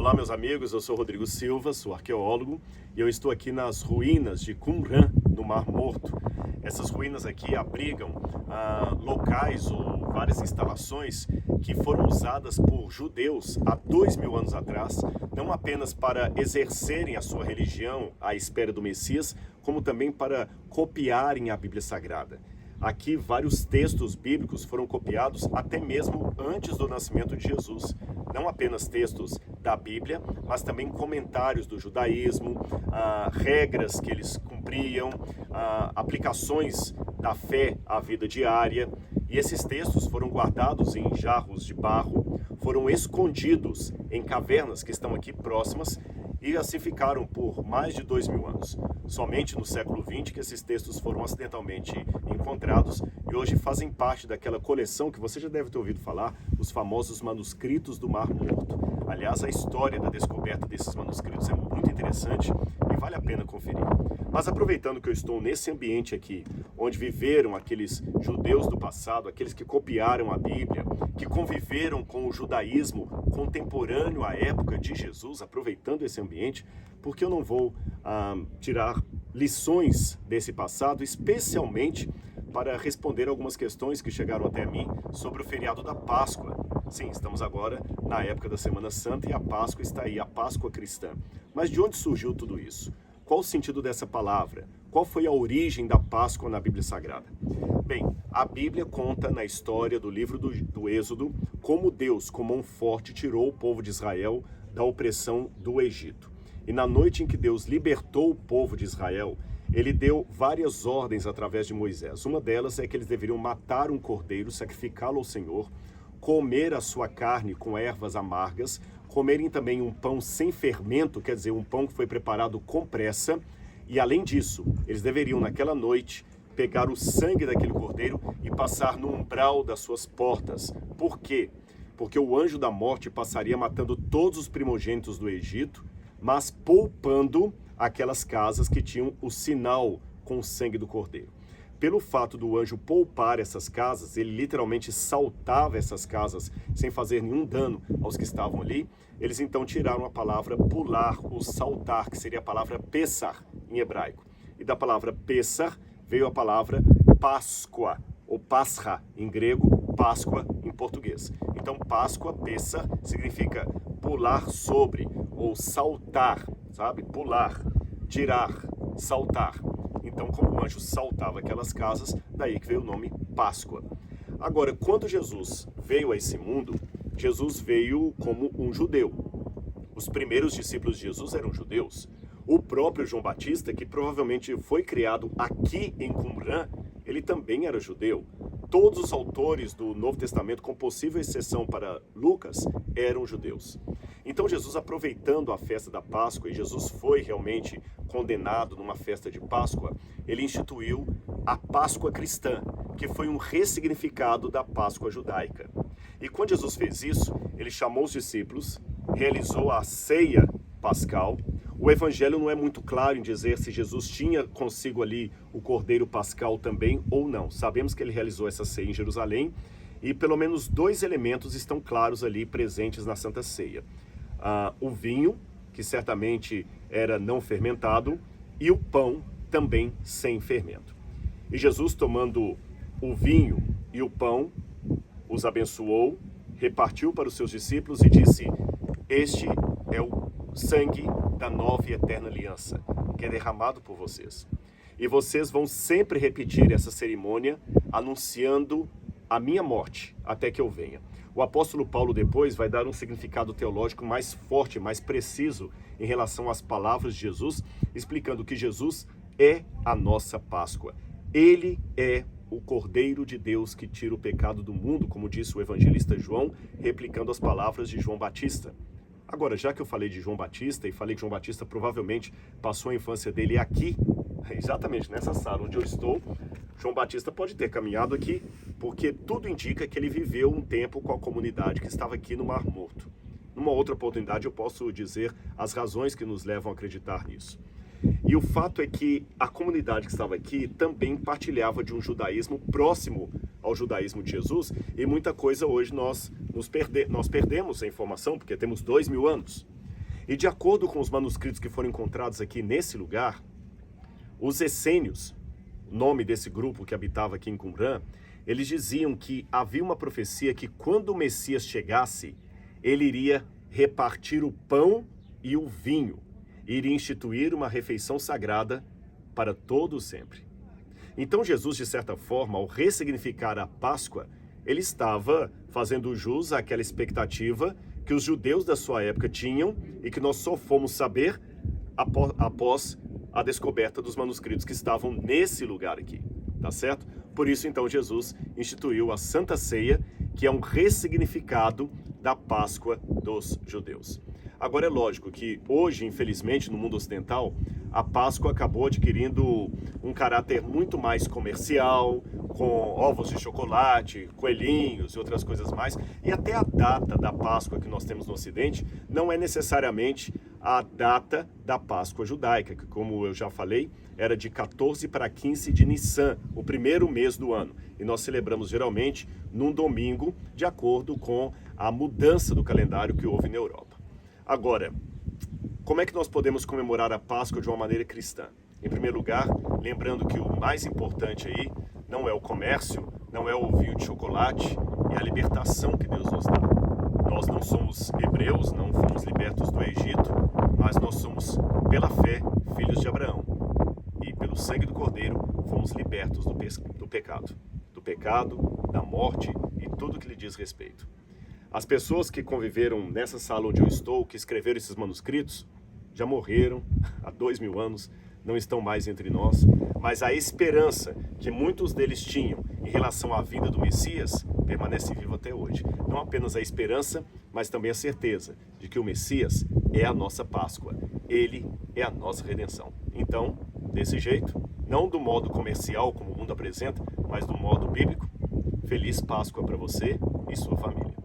Olá, meus amigos, eu sou Rodrigo Silva, sou arqueólogo e eu estou aqui nas ruínas de Qumran, no Mar Morto. Essas ruínas aqui abrigam locais ou várias instalações que foram usadas por judeus há 2000 anos atrás, não apenas para exercerem a sua religião à espera do Messias, como também para copiarem a Bíblia Sagrada. Aqui, vários textos bíblicos foram copiados até mesmo antes do nascimento de Jesus. Não apenas textos da Bíblia, mas também comentários do judaísmo, regras que eles cumpriam, aplicações da fé à vida diária. E esses textos foram guardados em jarros de barro, foram escondidos em cavernas que estão aqui próximas e assim ficaram por mais de 2000 anos. Somente no século XX que esses textos foram acidentalmente encontrados e hoje fazem parte daquela coleção que você já deve ter ouvido falar, os famosos manuscritos do Mar Morto. Aliás, a história da descoberta desses manuscritos é muito interessante e vale a pena conferir. Mas aproveitando que eu estou nesse ambiente aqui, onde viveram aqueles judeus do passado, aqueles que copiaram a Bíblia, que conviveram com o judaísmo contemporâneo à época de Jesus, aproveitando esse ambiente, porque eu não vou tirar lições desse passado, especialmente para responder algumas questões que chegaram até mim sobre o feriado da Páscoa. Sim, estamos agora na época da Semana Santa e a Páscoa está aí, a Páscoa cristã. Mas de onde surgiu tudo isso? Qual o sentido dessa palavra? Qual foi a origem da Páscoa na Bíblia Sagrada? Bem, a Bíblia conta na história do livro do Êxodo como Deus, com mão forte, tirou o povo de Israel da opressão do Egito. E na noite em que Deus libertou o povo de Israel, ele deu várias ordens através de Moisés. Uma delas é que eles deveriam matar um cordeiro, sacrificá-lo ao Senhor, comer a sua carne com ervas amargas, comerem também um pão sem fermento, quer dizer, um pão que foi preparado com pressa, e além disso, eles deveriam naquela noite pegar o sangue daquele cordeiro e passar no umbral das suas portas. Por quê? Porque o anjo da morte passaria matando todos os primogênitos do Egito, mas poupando aquelas casas que tinham o sinal com o sangue do cordeiro. Pelo fato do anjo poupar essas casas, ele literalmente saltava essas casas sem fazer nenhum dano aos que estavam ali. Eles então tiraram a palavra pular, ou saltar, que seria a palavra Pessar em hebraico. E da palavra Pessar veio a palavra Páscoa, ou Pascha em grego, Páscoa em português. Então Páscoa, Pessar, significa pular sobre, ou saltar, sabe? Pular, tirar, saltar. Então, como o anjo saltava aquelas casas, daí que veio o nome Páscoa. Agora, quando Jesus veio a esse mundo, Jesus veio como um judeu. Os primeiros discípulos de Jesus eram judeus. O próprio João Batista, que provavelmente foi criado aqui em Qumran, ele também era judeu. Todos os autores do Novo Testamento, com possível exceção para Lucas, eram judeus. Então Jesus, aproveitando a festa da Páscoa, e Jesus foi realmente condenado numa festa de Páscoa, ele instituiu a Páscoa cristã, que foi um ressignificado da Páscoa judaica. E quando Jesus fez isso, ele chamou os discípulos, realizou a ceia pascal. O evangelho não é muito claro em dizer se Jesus tinha consigo ali o cordeiro pascal também ou não. Sabemos que ele realizou essa ceia em Jerusalém e pelo menos 2 elementos estão claros ali presentes na Santa Ceia. O vinho, que certamente era não fermentado, e o pão também sem fermento. E Jesus, tomando o vinho e o pão, os abençoou, repartiu para os seus discípulos e disse: "Este é o sangue da nova e eterna aliança, que é derramado por vocês. E vocês vão sempre repetir essa cerimônia, anunciando a minha morte, até que eu venha." O apóstolo Paulo depois vai dar um significado teológico mais forte, mais preciso em relação às palavras de Jesus, explicando que Jesus é a nossa Páscoa. Ele é o Cordeiro de Deus que tira o pecado do mundo, como disse o evangelista João, replicando as palavras de João Batista. Agora, já que eu falei de João Batista e falei que João Batista provavelmente passou a infância dele aqui, exatamente nessa sala onde eu estou, João Batista pode ter caminhado aqui, porque tudo indica que ele viveu um tempo com a comunidade que estava aqui no Mar Morto. Numa outra oportunidade eu posso dizer as razões que nos levam a acreditar nisso. E o fato é que a comunidade que estava aqui também partilhava de um judaísmo próximo ao judaísmo de Jesus, e muita coisa hoje nós perdemos a informação, porque temos 2000 anos. E de acordo com os manuscritos que foram encontrados aqui nesse lugar, os essênios, o nome desse grupo que habitava aqui em Qumran, eles diziam que havia uma profecia que quando o Messias chegasse, ele iria repartir o pão e o vinho, e iria instituir uma refeição sagrada para todo sempre. Então Jesus, de certa forma, ao ressignificar a Páscoa, ele estava fazendo jus àquela expectativa que os judeus da sua época tinham e que nós só fomos saber após a descoberta dos manuscritos que estavam nesse lugar aqui, tá certo? Por isso, então, Jesus instituiu a Santa Ceia, que é um ressignificado da Páscoa dos judeus. Agora, é lógico que hoje, infelizmente, no mundo ocidental, a Páscoa acabou adquirindo um caráter muito mais comercial, com ovos de chocolate, coelhinhos e outras coisas mais. E até a data da Páscoa que nós temos no Ocidente não é necessariamente a data da Páscoa judaica, que, como eu já falei, era de 14 para 15 de Nissan, o primeiro mês do ano. E nós celebramos geralmente num domingo, de acordo com a mudança do calendário que houve na Europa. Agora, como é que nós podemos comemorar a Páscoa de uma maneira cristã? Em primeiro lugar, lembrando que o mais importante aí não é o comércio, não é o ovinho de chocolate, é a libertação que Deus nos dá. Nós não somos hebreus, não fomos libertos do Egito, mas nós somos, pela fé, filhos de Abraão. E pelo sangue do Cordeiro, fomos libertos do pecado. Do pecado, da morte e tudo que lhe diz respeito. As pessoas que conviveram nessa sala onde eu estou, que escreveram esses manuscritos, já morreram há 2000 anos, não estão mais entre nós, mas a esperança que muitos deles tinham em relação à vinda do Messias permanece viva até hoje. Não apenas a esperança, mas também a certeza de que o Messias é a nossa Páscoa, ele é a nossa redenção. Então, desse jeito, não do modo comercial como o mundo apresenta, mas do modo bíblico, feliz Páscoa para você e sua família.